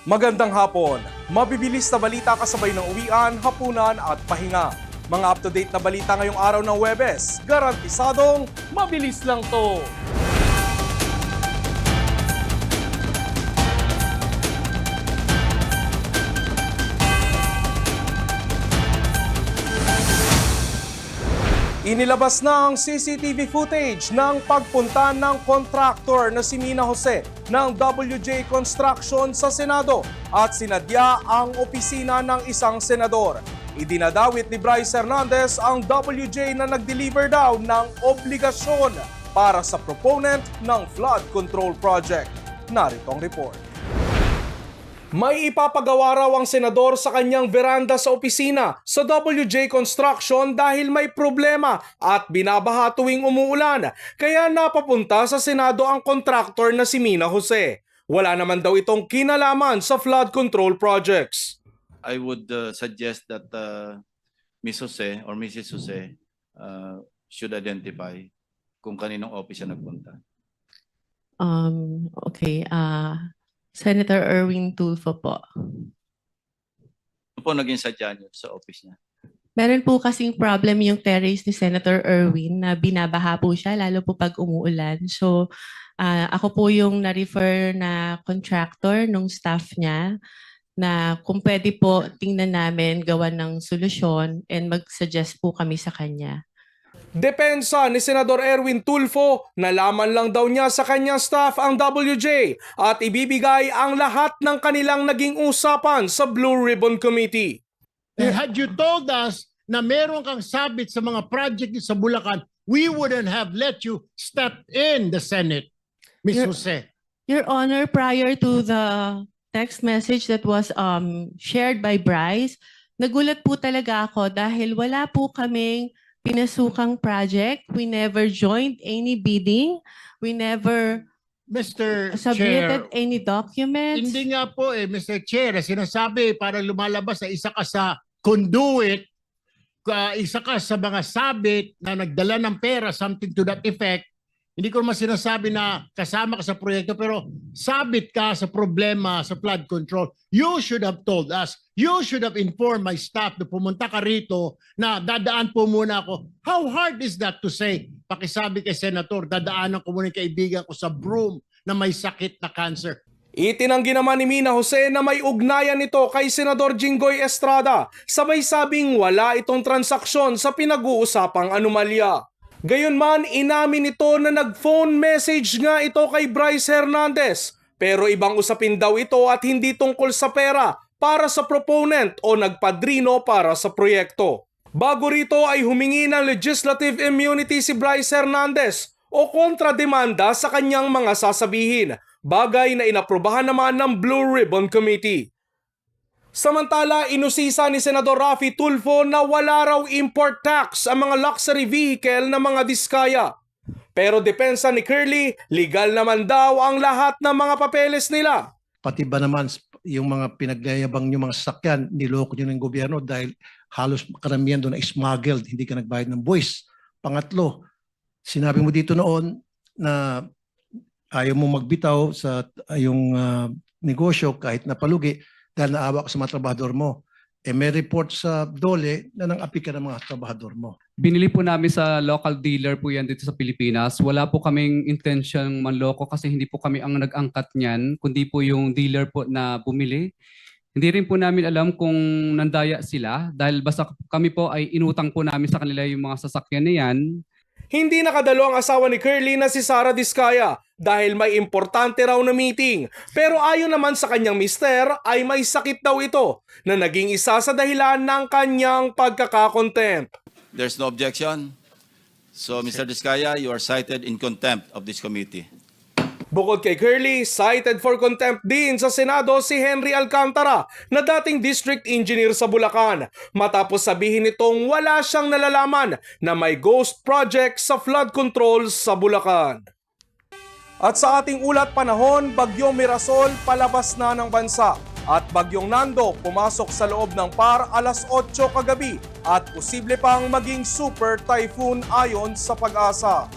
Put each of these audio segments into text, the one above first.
Magandang hapon. Mabibilis na balita kasabay ng uwian, hapunan at pahinga. Mga up-to-date na balita ngayong araw ng Huwebes. Garantisadong mabilis lang to. Inilabas na ang CCTV footage ng pagpunta ng contractor na si Mina Jose ng WJ Construction sa Senado at sinadya ang opisina ng isang senador. Idinadawit ni Bryce Hernandez ang WJ na nag-deliver daw ng obligasyon para sa proponent ng flood control project. Narito ang report. May ipapagawa raw ang senador sa kanyang veranda sa opisina sa WJ Construction dahil may problema at binabaha tuwing umuulan. Kaya napapunta sa Senado ang contractor na si Mina Jose. Wala naman daw itong kinalaman sa flood control projects. I would suggest that Ms. Jose or Mrs. Jose should identify kung kaninong office siya nagpunta. Okay. Senator Erwin Tulfo po. Ano po naging sadya niyo sa office niya? Meron po kasing problem yung terrace ni Senator Erwin na binabaha po siya lalo po pag umuulan. So ako po yung na-refer na contractor nung staff niya na kung pwede po tingnan namin gawa ng solusyon and mag-suggest po kami sa kanya. Depensa ni Senador Erwin Tulfo, nalaman lang daw niya sa kanyang staff ang WJ at ibibigay ang lahat ng kanilang naging usapan sa Blue Ribbon Committee. Had you told us na meron kang sabit sa mga project sa Bulacan, we wouldn't have let you step in the Senate, Ms. Jose. Your Honor, prior to the text message that was shared by Bryce, nagulat po talaga ako dahil wala po kaming pinasukang project. We never joined any bidding. We never Mr. submitted Chair, any documents. hindi nga po Mr. Chair, sinasabi para lumalabas na isa ka sa conduit, isa ka sa mga sabit na nagdala ng pera, something to that effect. Hindi ko naman sinasabi na kasama ka sa proyekto, pero sabit ka sa problema sa flood control. You should have told us. You should have informed my staff na pumunta ka rito na dadaan po muna ako. How hard is that to say? Pakisabi kay Senator, dadaanan ko muna yung kaibigan ko sa Broome na may sakit na cancer. Itinanggi naman ni Mina Jose na may ugnayan ito kay Senador Jinggoy Estrada. Sabay sabing wala itong transaksyon sa pinag-uusapang anomalya. Gayunman, inamin nito na nag-phone message nga ito kay Bryce Hernandez. Pero ibang usapin daw ito at hindi tungkol sa pera para sa proponent o nagpadrino para sa proyekto. Bago rito ay humingi ng legislative immunity si Bryce Hernandez o kontrademanda sa kanyang mga sasabihin, bagay na inaprubahan naman ng Blue Ribbon Committee. Samantala, inusisa ni Senador Raffy Tulfo na wala raw import tax ang mga luxury vehicle na mga Diskaya. Pero depensa ni Curly, legal naman daw ang lahat ng mga papeles nila. Pati ba naman yung mga pinagyayabang yung mga sasakyan, niloko nyo ng gobyerno dahil halos karamihan doon na smuggled, hindi ka nagbayad ng buwis. Pangatlo, sinabi mo dito noon na ayaw mo magbitaw sa yung negosyo kahit napalugi dahil naawa ka sa mga trabahador mo. May report sa DOLE na nang-api ka ng mga trabahador mo. Binili po namin sa local dealer po yan dito sa Pilipinas. Wala po kaming intention manloko kasi hindi po kami ang nag-angkat niyan, kundi po yung dealer po na bumili. Hindi rin po namin alam kung nandaya sila dahil basta kami po ay inutang po namin sa kanila yung mga sasakyan na yan. Hindi nakadalo ang asawa ni Curly na si Sara Diskaya dahil may importante raw na meeting. Pero ayon naman sa kanyang mister ay may sakit daw ito na naging isa sa dahilan ng kanyang pagkakakontempt. There's no objection. So, Mr. Diskaya, you are cited in contempt of this committee. Bukod kay Curly, cited for contempt din sa Senado si Henry Alcantara na dating district engineer sa Bulacan matapos sabihin nitong wala siyang nalalaman na may ghost project sa flood control sa Bulacan. At sa ating ulat panahon, Bagyong Mirasol palabas na ng bansa at Bagyong Nando pumasok sa loob ng PAR alas 8 kagabi at posible pang maging super typhoon ayon sa Pag-asa.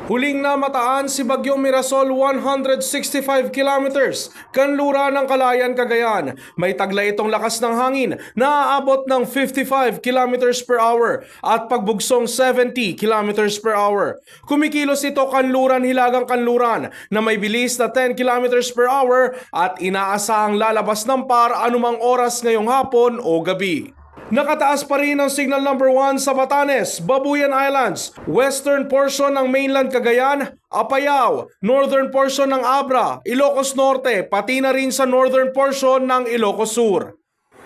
Huling namataan si Bagyong Mirasol 165 kilometers kanlura ng Calayan, Cagayan. May taglay itong lakas ng hangin na aabot ng 55 kilometers per hour at pagbugsong 70 kilometers per hour. Kumikilos ito kanluran hilagang kanluran na may bilis na 10 kilometers per hour at inaasahang lalabas ng PAR anumang oras ngayong hapon o gabi. Nakataas pa rin ang signal number 1 sa Batanes, Babuyan Islands, western portion ng mainland Cagayan, Apayao, northern portion ng Abra, Ilocos Norte, pati na rin sa northern portion ng Ilocos Sur.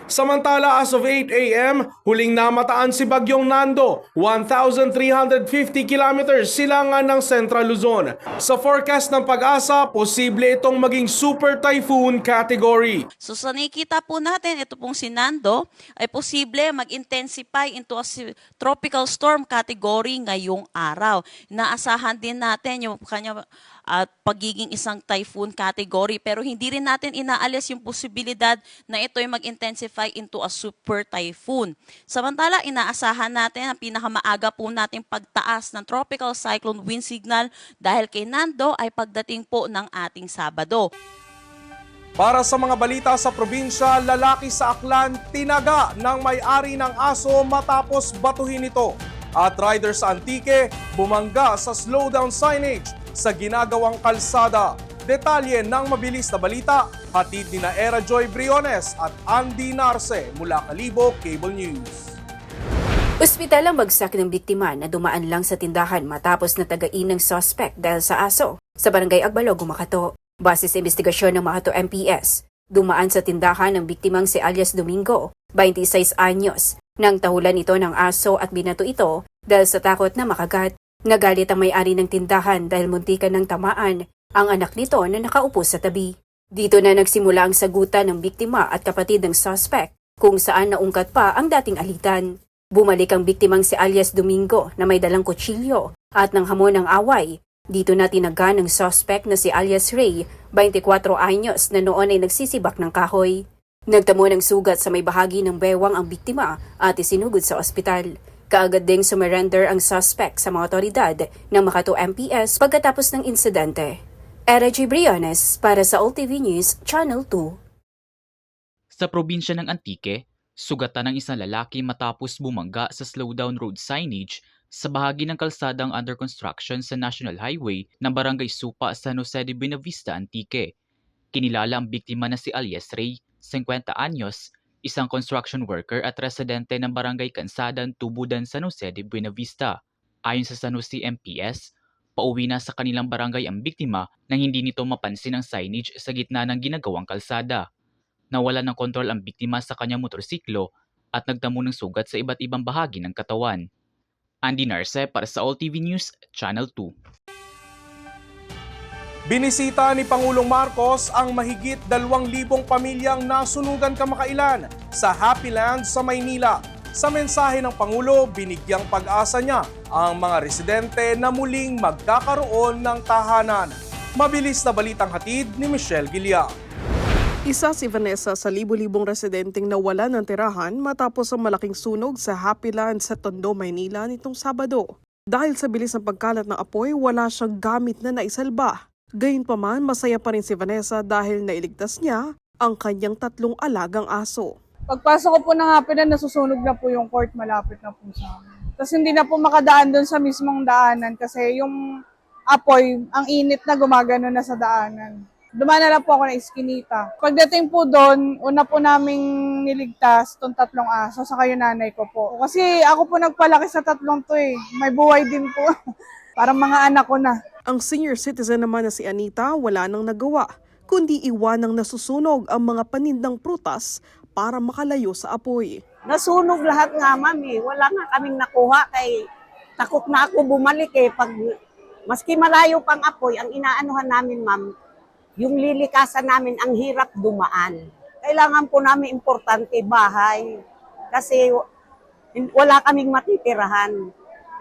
Samantala, as of 8 a.m., huling namataan si Bagyong Nando, 1,350 kilometers silangan ng Central Luzon. Sa forecast ng Pag-asa, posible itong maging super typhoon category. So sa nakikita po natin, ito pong si Nando ay posible mag-intensify into a tropical storm category ngayong araw. Naasahan din natin yung kanya at pagiging isang typhoon category, pero hindi rin natin inaalis yung posibilidad na ito ay mag-intensify into a super typhoon. Samantala, inaasahan natin ang pinakamaaga po nating pagtaas ng tropical cyclone wind signal dahil kay Nando ay pagdating po ng ating Sabado. Para sa mga balita sa probinsya, lalaki sa Aklan tinaga ng may-ari ng aso matapos batuhin ito. At rider sa Antique bumangga sa slowdown signage sa ginagawang kalsada. Detalye ng mabilis na balita, hatid ni na Era Joy Briones at Andy Narce mula Kalibo Cable News. Ospital ang bagsak ng biktima na dumaan lang sa tindahan matapos na tagain ng suspect dahil sa aso sa barangay Agbalog, Makato. Base sa investigasyon ng Makato MPS, dumaan sa tindahan ng biktimang si alias Domingo, 26 anyos, nang tahulan ito ng aso at binato ito dahil sa takot na makagat. Nagalit ang may-ari ng tindahan dahil muntikan ng tamaan ang anak nito na nakaupo sa tabi. Dito na nagsimula ang sagutan ng biktima at kapatid ng suspect kung saan naungkat pa ang dating alitan. Bumalik ang biktimang si alias Domingo na may dalang kutsilyo at nang hamon ng away. Dito na tinaga ng suspect na si alias Ray, 24 anyos na noon ay nagsisibak ng kahoy. Nagtamo ng sugat sa may bahagi ng bewang ang biktima at isinugod sa ospital. Kaagad ding sumerrender ang suspect sa mga otoridad ng Makato MPS pagkatapos ng insidente. Era J. Briones para sa OLTV News, Channel 2. Sa probinsya ng Antique, sugatan ng isang lalaki matapos bumangga sa slowdown road signage sa bahagi ng kalsadang under construction sa National Highway ng Barangay Supa, San Jose de Buenavista, Antique. Kinilala ang biktima na si alias Ray, 50 anyos, isang construction worker at residente ng Barangay Kansadan, Tubudan, San Jose de Buenavista. Ayon sa San Jose MPS, pauwi na sa kanilang barangay ang biktima nang hindi nito mapansin ang signage sa gitna ng ginagawang kalsada. Nawala ng kontrol ang biktima sa kanyang motorsiklo at nagtamo ng sugat sa iba't ibang bahagi ng katawan. Andy Narce para sa OLTV News, Channel 2. Binisita ni Pangulong Marcos ang mahigit 2,000 pamilyang nasunugan kamakailan sa Happy Land sa Maynila. Sa mensahe ng Pangulo, binigyang pag-asa niya ang mga residente na muling magkakaroon ng tahanan. Mabilis na balitang hatid ni Michelle Guilya. Isa si Vanessa sa libu-libong residenteng nawala ng tirahan matapos ang malaking sunog sa Happy Land sa Tondo, Maynila nitong Sabado. Dahil sa bilis ng pagkalat ng apoy, wala siyang gamit na naisalba. Gayunpaman, masaya pa rin si Vanessa dahil nailigtas niya ang kanyang 3 alagang aso. Pagpasok ko po ng Happy Land, nasusunog na po yung court, malapit na po sa amin. Tapos hindi na po makadaan doon sa mismong daanan kasi yung apoy, ang init na gumagano na sa daanan. Dumaan na lang po ako ng Eskinita. Pagdating po doon, una po naming niligtas itong 3 aso, saka yung nanay ko po. Kasi ako po nagpalaki sa 3 to eh. May buhay din po. Parang mga anak ko na. Ang senior citizen naman na si Anita wala nang nagawa, kundi iwanang nasusunog ang mga panindang prutas para makalayo sa apoy. Nasunog lahat nga, ma'am eh. Wala nga kaming nakuha kay takot na ako bumalik eh. Pag, maski malayo pang apoy, ang inaanuhan namin, ma'am, yung lilikasan namin ang hirap dumaan. Kailangan po namin importante bahay kasi wala kaming matitirahan.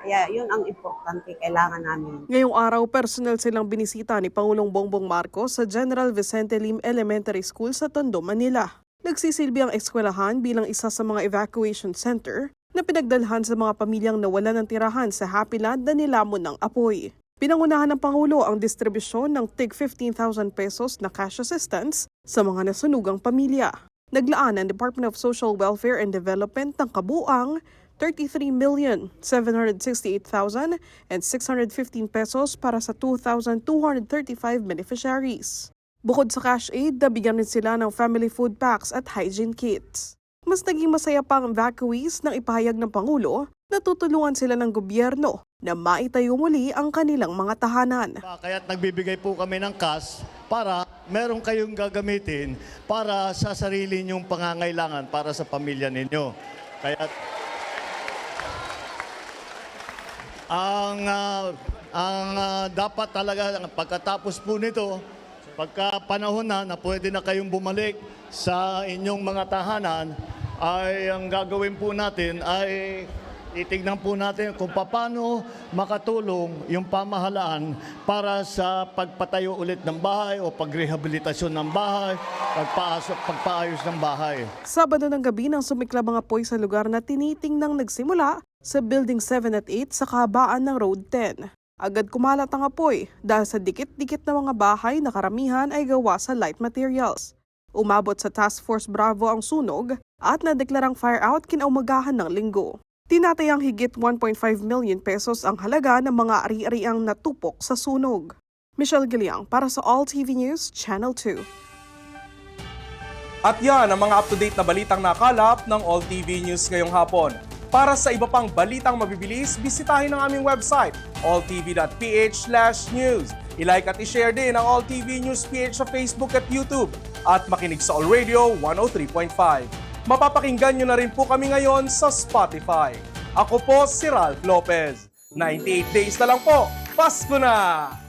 Kaya yun ang importante kailangan namin. Ngayong araw, personal silang binisita ni Pangulong Bongbong Marcos sa General Vicente Lim Elementary School sa Tondo, Manila. Nagsisilbi ang eskwelahan bilang isa sa mga evacuation center na pinagdalhan sa mga pamilyang nawala ng tirahan sa Happy Land na nilamon ng apoy. Pinangunahan ng Pangulo ang distribusyon ng tig 15,000 pesos na cash assistance sa mga nasunugang pamilya. Naglaan ang Department of Social Welfare and Development ng kabuang 33,768,615 pesos para sa 2,235 beneficiaries. Bukod sa cash aid, nabigyan din sila ng family food packs at hygiene kits. Mas naging masaya pa ang evacuees nang ipahayag ng Pangulo na tutulungan sila ng gobyerno na maitayo muli ang kanilang mga tahanan. Kaya't nagbibigay po kami ng cash para meron kayong gagamitin para sa sarili ninyong pangangailangan para sa pamilya ninyo. Kaya't dapat talaga pagkatapos po nito, pagka panahon na pwede na kayong bumalik sa inyong mga tahanan, ay ang gagawin po natin ay titignan po natin kung paano makatulong yung pamahalaan para sa pagpatayo ulit ng bahay o pagrehabilitasyon ng bahay, pagpaayos ng bahay. Sabado ng gabi nang sumiklab ang apoy sa lugar na tinitingnang nagsimula sa Building 7 at 8 sa kahabaan ng Road 10. Agad kumalat ang apoy dahil sa dikit-dikit na mga bahay na karamihan ay gawa sa light materials. Umabot sa Task Force Bravo ang sunog at nadeklarang fire out kinaumagahan ng Linggo. Tinatayang higit 1.5 million pesos ang halaga ng mga ari-ariang natupok sa sunog. Michelle Giliang para sa All TV News, Channel 2. At yan ang mga up-to-date na balitang nakalap ng All TV News ngayong hapon. Para sa iba pang balitang mabibilis, bisitahin ang aming website, alltv.ph/news. I-like at i-share din ang All TV News PH sa Facebook at YouTube at makinig sa All Radio 103.5. Mapapakinggan nyo na rin po kami ngayon sa Spotify. Ako po si Ralph Lopez. 98 days na lang po, Pasko na!